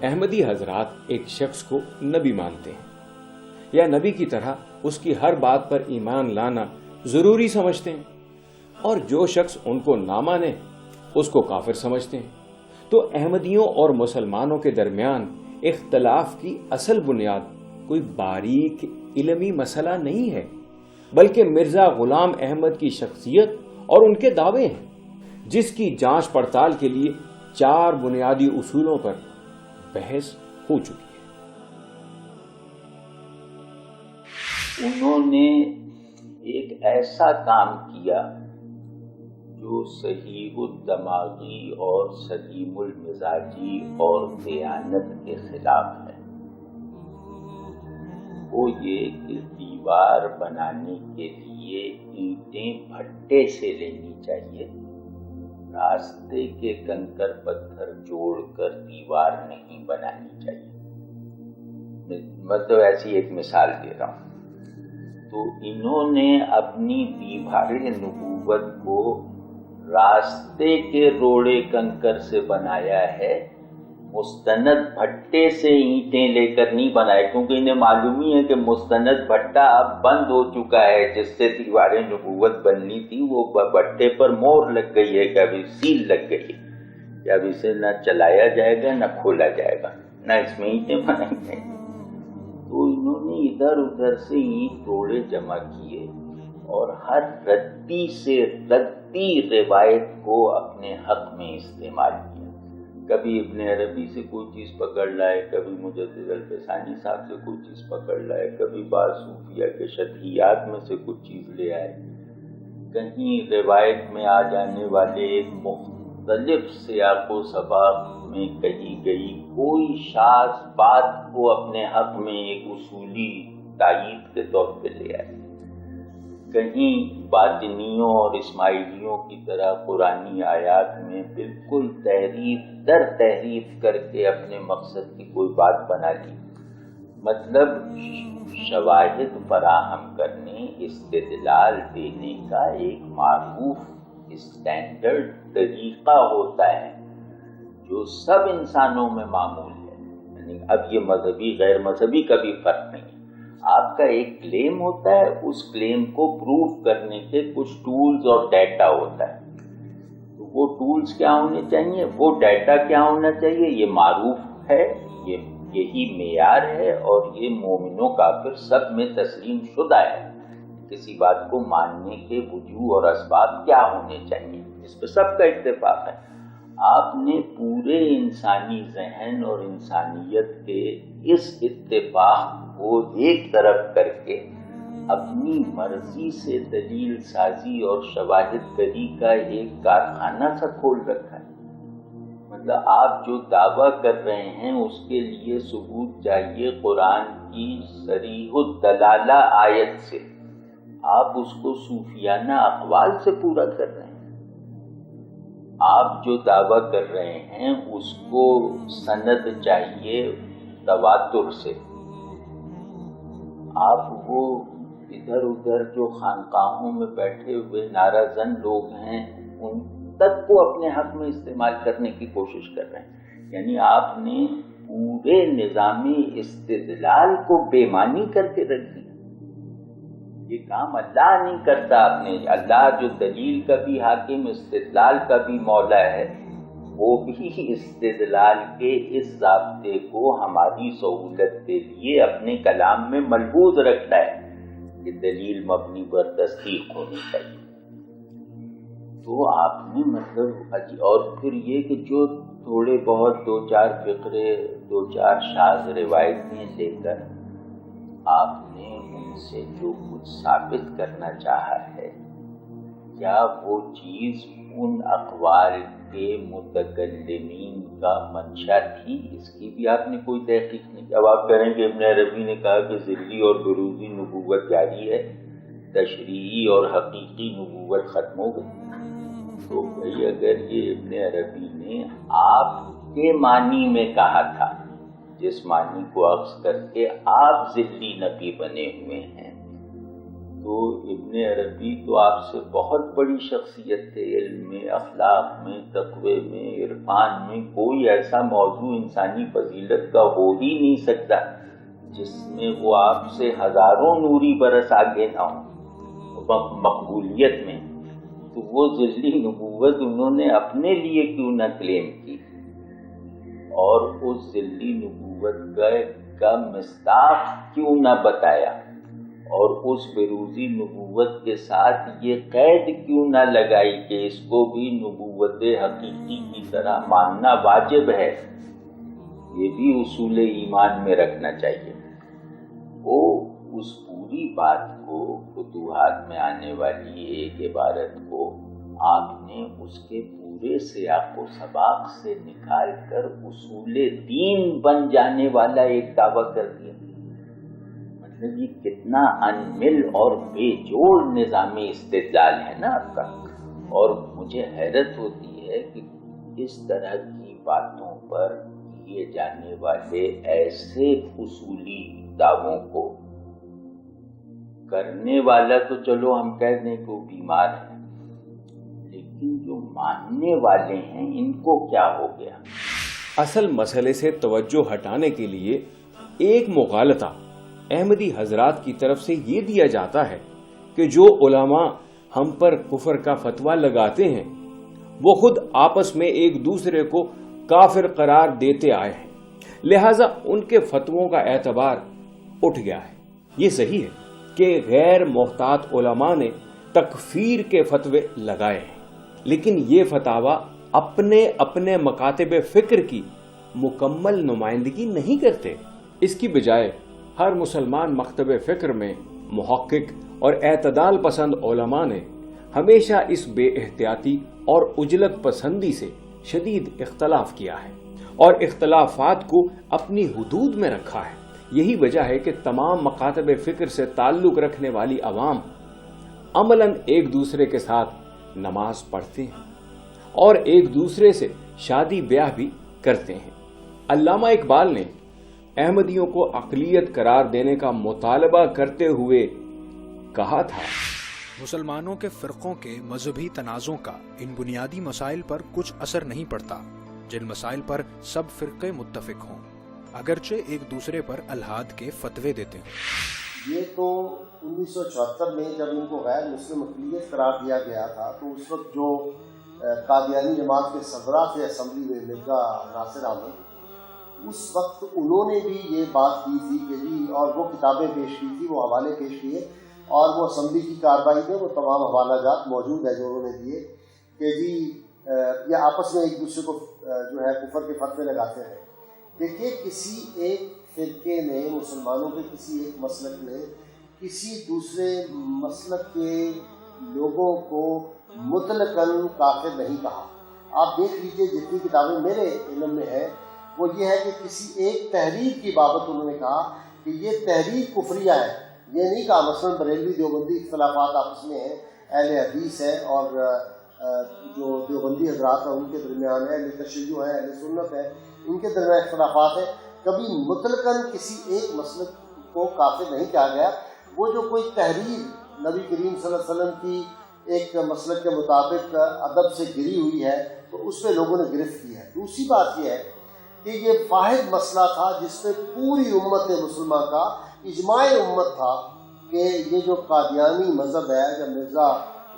احمدی حضرات ایک شخص کو نبی مانتے ہیں یا نبی کی طرح اس کی ہر بات پر ایمان لانا ضروری سمجھتے ہیں، اور جو شخص ان کو نہ مانے اس کو کافر سمجھتے ہیں۔ تو احمدیوں اور مسلمانوں کے درمیان اختلاف کی اصل بنیاد کوئی باریک علمی مسئلہ نہیں ہے، بلکہ مرزا غلام احمد کی شخصیت اور ان کے دعوے ہیں، جس کی جانچ پڑتال کے لیے 4 بنیادی اصولوں پر بحث ہو چکی ہے۔ انہوں نے ایک ایسا کام کیا جو صحیح الدماغی اور سلیم المزاجی اور دیانت کے خلاف ہے۔ وہ یہ کہ دیوار بنانے کے لیے اینٹیں بھٹے سے لینی چاہیے، راستے کے کنکر پتھر جوڑ کر دیوار نہیں بنانی چاہیے۔ مطلب ایسی ایک مثال دے رہا ہوں۔ تو انہوں نے اپنی دیوار نبوت کو راستے کے روڑے کنکر سے بنایا ہے، مستند بھٹے سے اینٹیں لے کر نہیں بنائے، کیونکہ انہیں معلوم ہی ہے کہ مستند بھٹا اب بند ہو چکا ہے، جس سے دیوار نبوت بننی تھی وہ بھٹے پر مہر لگ گئی ہے، کہ ابھی سیل لگ گئی ہے، کہ اب اسے نہ چلایا جائے گا نہ کھولا جائے گا، نہ اس میں اینٹیں بنائی جائیں گی۔ تو انہوں نے ادھر ادھر سے اینٹ روڑے جمع کیے اور ہر ردی سے ردی روایت کو اپنے حق میں استعمال کیا۔ کبھی ابن عربی سے کوئی چیز پکڑ لائے، کبھی مجدد الفسانی صاحب سے کوئی چیز پکڑ لائے، کبھی بعض صوفیہ کے شطحیات میں سے کچھ چیز لے آئے۔ کہیں روایت میں آ جانے والے ایک مختلف سیاق و سباق میں کہی گئی کوئی شاذ بات کو اپنے حق میں ایک اصولی تائید کے طور پہ لے آئے۔ کہیں باطنیوں اور اسماعیلیوں کی طرح قرآنی آیات میں بالکل تحریف در تحریف کر کے اپنے مقصد کی کوئی بات بنا لی۔ مطلب شواہد فراہم کرنے، استدلال دینے کا ایک معروف اسٹینڈرڈ طریقہ ہوتا ہے جو سب انسانوں میں معمول ہے۔ یعنی اب یہ مذہبی غیر مذہبی کا بھی فرق نہیں، آپ کا ایک کلیم ہوتا ہے، اس کلیم کو پروف کرنے کے کچھ ٹولز اور ڈیٹا ہوتا ہے۔ تو وہ ٹولز کیا ہونے چاہیے، وہ ڈیٹا کیا ہونا چاہیے، یہ معروف ہے، یہی معیار ہے، اور یہ مومن و کافر سب میں تسلیم شدہ ہے۔ کسی بات کو ماننے کے وجوہ اور اسباب کیا ہونے چاہیے، اس پہ سب کا اتفاق ہے۔ آپ نے پورے انسانی ذہن اور انسانیت کے اس اتفاق کو ایک طرف کر کے اپنی مرضی سے دلیل سازی اور شواہد گری کا ایک کارخانہ سا کھول رکھا ہے۔ مطلب آپ جو دعویٰ کر رہے ہیں اس کے لیے ثبوت چاہیے قرآن کی صریح الدلالہ آیت سے، آپ اس کو صوفیانہ اقوال سے پورا کر رہے ہیں۔ آپ جو دعویٰ کر رہے ہیں اس کو سند چاہیے تواتر سے۔ آپ وہ ادھر ادھر جو خانقاہوں میں بیٹھے ہوئے نعرہ زن لوگ ہیں ان تک کو اپنے حق میں استعمال کرنے کی کوشش کر رہے ہیں۔ یعنی آپ نے پورے نظام استدلال کو بے معنی کر کے رکھ دیا۔ یہ کام اللہ نہیں کرتا، آپ نے اللہ جو دلیل کا بھی حاکم، استدلال کا بھی مولا ہے، وہ بھی استدلال کے اس ضابطے کو ہماری سہولت کے لیے اپنے کلام میں ملحوظ رکھتا ہے کہ دلیل مبنی پر تصدیق ہونی چاہیے۔ تو آپ نے مطلب اور پھر یہ کہ جو تھوڑے بہت 2-4 فقرے 2-4 شاذ روایتیں لے کر آپ نے ان سے جو کچھ ثابت کرنا چاہا ہے، کیا وہ چیز ان اقوال کے متکلمین کا منشا تھی؟ اس کی بھی آپ نے کوئی تحقیق نہیں کی۔ اب آپ کہیں کہ ابن عربی نے کہا کہ ذلی اور بروزی نبوت جاری ہے، تشریعی اور حقیقی نبوت ختم ہو گئی۔ تو بھئی اگر یہ ابن عربی نے آپ کے معنی میں کہا تھا، جس معنی کو اخذ کر کے آپ ذلی نبی بنے ہوئے ہیں، تو ابن عربی تو آپ سے بہت بڑی شخصیت تھے، علم میں، اخلاق میں، تقوی میں، عرفان میں کوئی ایسا موضوع انسانی فضیلت کا ہو ہی نہیں سکتا جس میں وہ آپ سے ہزاروں نوری برس آگے نہ ہوں مقبولیت میں۔ تو وہ ذلی نبوت انہوں نے اپنے لیے کیوں نہ کلیم کی، اور اس ذلی نبوت کا مصداق کیوں نہ بتایا، اور اس بروزی نبوت کے ساتھ یہ قید کیوں نہ لگائی کہ اس کو بھی نبوت حقیقی کی طرح ماننا واجب ہے، یہ بھی اصول ایمان میں رکھنا چاہیے۔ وہ اس پوری بات کو، فتوحات میں آنے والی ایک عبارت کو آپ نے اس کے پورے سیاق و سباق سے نکال کر اصول دین بن جانے والا ایک دعویٰ کر دیا۔ مطلب یہ کتنا انمل اور بے جوڑ نظام استدلال ہے نا آپ کا، اور مجھے حیرت ہوتی ہے کہ اس طرح کی باتوں پر کیے جانے والے ایسے اصولی دعووں کو کرنے والا تو چلو ہم کہہ دیں کہ وہ بیمار ہے، لیکن جو ماننے والے ہیں ان کو کیا ہو گیا؟ اصل مسئلے سے توجہ ہٹانے کے لیے ایک مغالطہ احمدی حضرات کی طرف سے یہ دیا جاتا ہے کہ جو علماء ہم پر کفر کا فتویٰ لگاتے ہیں وہ خود آپس میں ایک دوسرے کو کافر قرار دیتے آئے ہیں، لہذا ان کے فتووں کا اعتبار اٹھ گیا ہے۔ یہ صحیح ہے کہ غیر محتاط علماء نے تکفیر کے فتوے لگائے ہیں، لیکن یہ فتاوی اپنے اپنے مکاتب فکر کی مکمل نمائندگی نہیں کرتے۔ اس کی بجائے ہر مسلمان مکتب فکر میں محقق اور اعتدال پسند علماء نے ہمیشہ اس بے احتیاطی اور عجلت پسندی سے شدید اختلاف کیا ہے اور اختلافات کو اپنی حدود میں رکھا ہے۔ یہی وجہ ہے کہ تمام مکاتب فکر سے تعلق رکھنے والی عوام عملاً ایک دوسرے کے ساتھ نماز پڑھتے ہیں اور ایک دوسرے سے شادی بیاہ بھی کرتے ہیں۔ علامہ اقبال نے احمدیوں کو اقلیت قرار دینے کا مطالبہ کرتے ہوئے کہا تھا، مسلمانوں کے فرقوں کے مذہبی تنازعوں کا ان بنیادی مسائل پر کچھ اثر نہیں پڑتا جن مسائل پر سب فرقے متفق ہوں، اگرچہ ایک دوسرے پر الحاد کے فتوے دیتے ہیں۔ یہ تو 1974 میں جب ان کو غیر مسلم اقلیت قرار دیا گیا تھا تو اس وقت جو قادیانی جماعت کے سربراہ تھے اسمبلی میں مرزا ناصر احمد، اس وقت انہوں نے بھی یہ بات کی تھی کہ جی، اور وہ کتابیں پیش کی تھی، وہ حوالے پیش کیے، اور وہ اسمبلی کی کارروائی میں وہ تمام حوالہ جات موجود ہیں جو انہوں نے دیے کہ جی یہ آپس میں ایک دوسرے کو جو ہے کفر کے فتوے لگاتے ہیں۔ دیکھیے، کسی ایک فرقے نے، مسلمانوں کے کسی ایک مسلک نے کسی دوسرے مسلک کے لوگوں کو مطلقاً کافر نہیں کہا۔ آپ دیکھ لیجئے جتنی کتابیں میرے علم میں ہیں وہ یہ ہے کہ کسی ایک تحریر کی بابت انہوں نے کہا کہ یہ تحریر کفریہ ہے، یہ نہیں کہا مثلاً بریلوی دیوبندی اختلافات آپس میں ہیں، اہل حدیث ہے اور جو دیوبندی حضرات ہیں ان کے درمیان ہے، اہل تشیع ہے، اہل سنت ہے، ان کے درمیان اختلافات ہیں۔ کبھی مطلقاً کسی ایک مسلک کو کافر نہیں کہا گیا۔ وہ جو کوئی تحریر نبی کریم صلی اللہ علیہ وسلم کی ایک مسلک کے مطابق ادب سے گری ہوئی ہے تو اس پہ لوگوں نے گرفت کی ہے۔ دوسری بات یہ ہے کہ یہ واحد مسئلہ تھا جس پہ پوری امت مسلمہ کا اجماع امت تھا کہ یہ جو قادیانی مذہب ہے، جب مرزا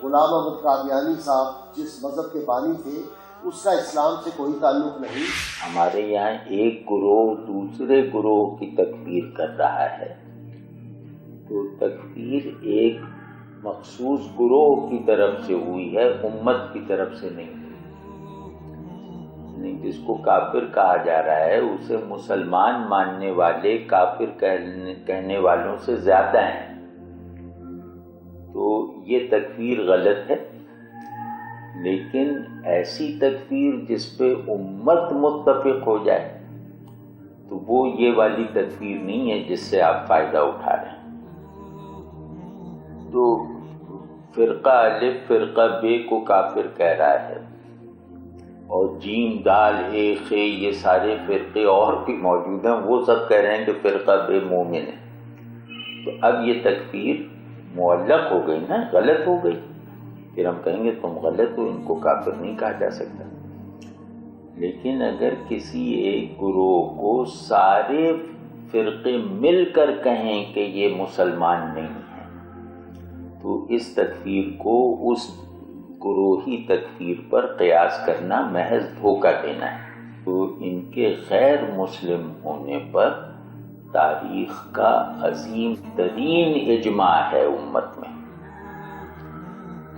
غلام احمد قادیانی صاحب جس مذہب کے بانی تھے، اس کا اسلام سے کوئی تعلق نہیں۔ ہمارے یہاں ایک گروہ دوسرے گروہ کی تکفیر کر رہا ہے، تو تکفیر ایک مخصوص گروہ کی طرف سے ہوئی ہے، امت کی طرف سے نہیں۔ جس کو کافر کہا جا رہا ہے اسے مسلمان ماننے والے کافر کہنے والوں سے زیادہ ہیں، تو یہ تکفیر غلط ہے۔ لیکن ایسی تکفیر جس پہ امت متفق ہو جائے تو وہ یہ والی تکفیر نہیں ہے جس سے آپ فائدہ اٹھا رہے ہیں۔ تو فرقہ الف فرقہ بے کو کافر کہہ رہا ہے، اور جیم دال اے خے یہ سارے فرقے اور بھی موجود ہیں، وہ سب کہہ رہے ہیں کہ فرقہ بے مومن ہے۔ تو اب یہ تکفیر معلق ہو گئی نا، غلط ہو گئی، پھر ہم کہیں گے تم غلط ہو، ان کو کافر نہیں کہا جا سکتا۔ لیکن اگر کسی ایک گروہ کو سارے فرقے مل کر کہیں کہ یہ مسلمان نہیں ہے، تو اس تکفیر کو اس گروہی تکفیر پر قیاس کرنا محض دھوکہ دینا ہے۔ تو ان کے غیر مسلم ہونے پر تاریخ کا عظیم ترین اجماع ہے امت میں،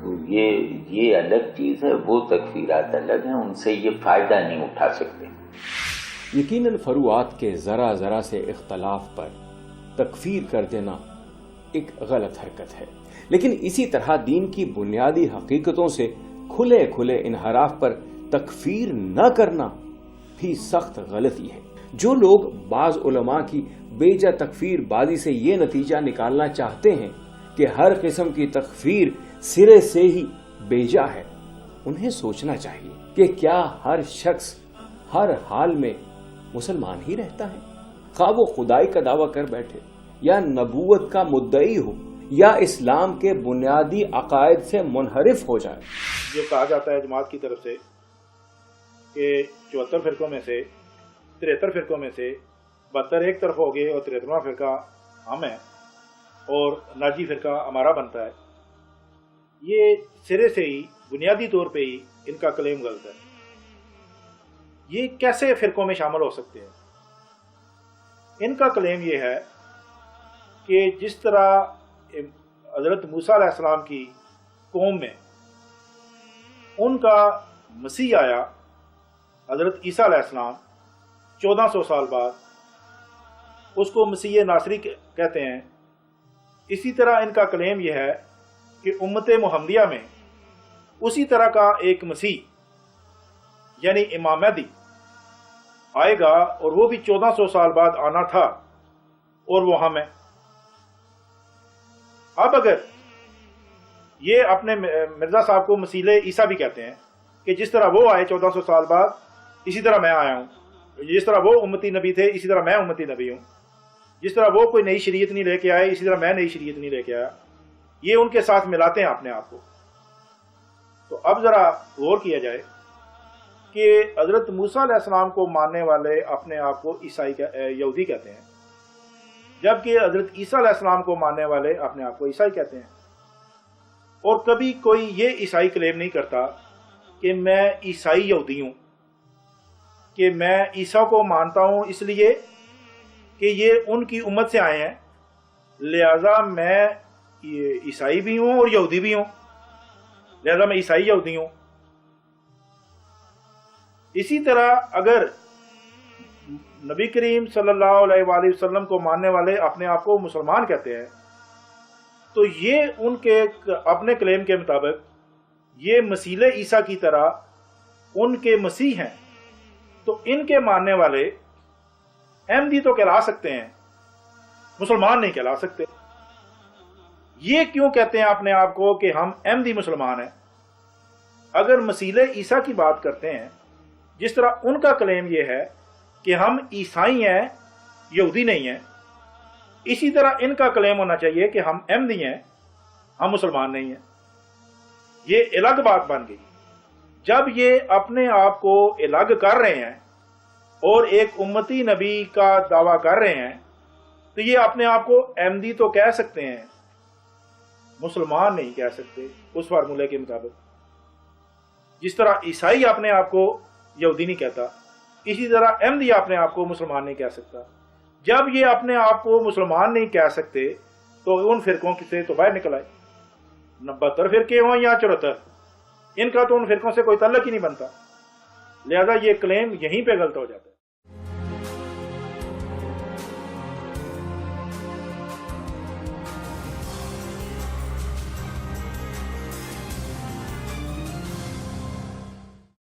تو یہ الگ چیز ہے، وہ تکفیرات الگ ہیں، ان سے یہ فائدہ نہیں اٹھا سکتے۔ یقیناً فروعات کے ذرا ذرا سے اختلاف پر تکفیر کر دینا ایک غلط حرکت ہے، لیکن اسی طرح دین کی بنیادی حقیقتوں سے کھلے کھلے انحراف پر تکفیر نہ کرنا بھی سخت غلطی ہے۔ جو لوگ بعض علماء کی بیجا تکفیر بازی سے یہ نتیجہ نکالنا چاہتے ہیں کہ ہر قسم کی تکفیر سرے سے ہی بیجا ہے، انہیں سوچنا چاہیے کہ کیا ہر شخص ہر حال میں مسلمان ہی رہتا ہے، خواہ وہ خدائی کا دعویٰ کر بیٹھے یا نبوت کا مدعی ہو یا اسلام کے بنیادی عقائد سے منحرف ہو جائے۔ جو کہا جاتا ہے جماعت کی طرف سے کہ 74 فرقوں میں سے 73 فرقوں میں سے 72 ایک طرف ہو گئے اور 73واں فرقہ ہم ہے اور ناجی فرقہ ہمارا بنتا ہے، یہ سرے سے ہی بنیادی طور پہ ہی ان کا کلیم غلط ہے۔ یہ کیسے فرقوں میں شامل ہو سکتے ہیں؟ ان کا کلیم یہ ہے کہ جس طرح حضرت موسیٰ علیہ السلام کی قوم میں ان کا مسیح آیا، حضرت عیسیٰ علیہ السلام 1400 سال بعد، اس کو مسیح ناصری کہتے ہیں، اسی طرح ان کا کلیم یہ ہے کہ امت محمدیہ میں اسی طرح کا ایک مسیح یعنی امام مہدی آئے گا، اور وہ بھی 1400 سال بعد آنا تھا اور وہ ہم ہے۔ اب اگر یہ اپنے مرزا صاحب کو مسیح عیسیٰ بھی کہتے ہیں کہ جس طرح وہ آئے 1400 سال بعد اسی طرح میں آیا ہوں، جس طرح وہ امتی نبی تھے اسی طرح میں امتی نبی ہوں، جس طرح وہ کوئی نئی شریعت نہیں لے کے آئے اسی طرح میں نئی شریعت نہیں لے کے آیا، یہ ان کے ساتھ ملاتے ہیں اپنے آپ کو۔ تو اب ذرا غور کیا جائے کہ حضرت موسیٰ علیہ السلام کو ماننے والے اپنے آپ کو یہودی کہتے ہیں، جبکہ حضرت عیسیٰ علیہ السلام کو ماننے والے اپنے آپ کو عیسائی کہتے ہیں۔ اور کبھی کوئی یہ عیسائی کلیم نہیں کرتا کہ میں عیسائی یہودی ہوں، کہ میں عیسیٰ کو مانتا ہوں اس لیے کہ یہ ان کی امت سے آئے ہیں، لہذا میں عیسائی بھی ہوں اور یہودی بھی ہوں، لہذا میں عیسائی یہودی ہوں۔ اسی طرح اگر نبی کریم صلی اللہ علیہ وآلہ وسلم کو ماننے والے اپنے آپ کو مسلمان کہتے ہیں، تو یہ ان کے اپنے کلیم کے مطابق یہ مسیح عیسیٰ کی طرح ان کے مسیح ہیں، تو ان کے ماننے والے احمدی تو کہلا سکتے ہیں، مسلمان نہیں کہلا سکتے۔ یہ کیوں کہتے ہیں اپنے آپ کو کہ ہم احمدی مسلمان ہیں؟ اگر مسیح عیسیٰ کی بات کرتے ہیں، جس طرح ان کا کلیم یہ ہے کہ ہم عیسائی ہیں، یہودی نہیں ہیں، اسی طرح ان کا کلیم ہونا چاہیے کہ ہم احمدی ہیں، ہم مسلمان نہیں ہیں۔ یہ الگ بات بن گئی۔ جب یہ اپنے آپ کو الگ کر رہے ہیں اور ایک امتی نبی کا دعویٰ کر رہے ہیں، تو یہ اپنے آپ کو احمدی تو کہہ سکتے ہیں، مسلمان نہیں کہہ سکتے اس فارمولے کے مطابق۔ جس طرح عیسائی اپنے آپ کو یہودی نہیں کہتا، اسی طرح احمدی اپنے آپ کو مسلمان نہیں کہہ سکتا۔ جب یہ اپنے آپ کو مسلمان نہیں کہہ سکتے تو ان فرقوں سے تو باہر نکل آئے، 72 فرقے ہوں یا 74، ان کا تو ان فرقوں سے کوئی تعلق ہی نہیں بنتا، لہذا یہ کلیم یہیں پہ غلط ہو جاتا ہے۔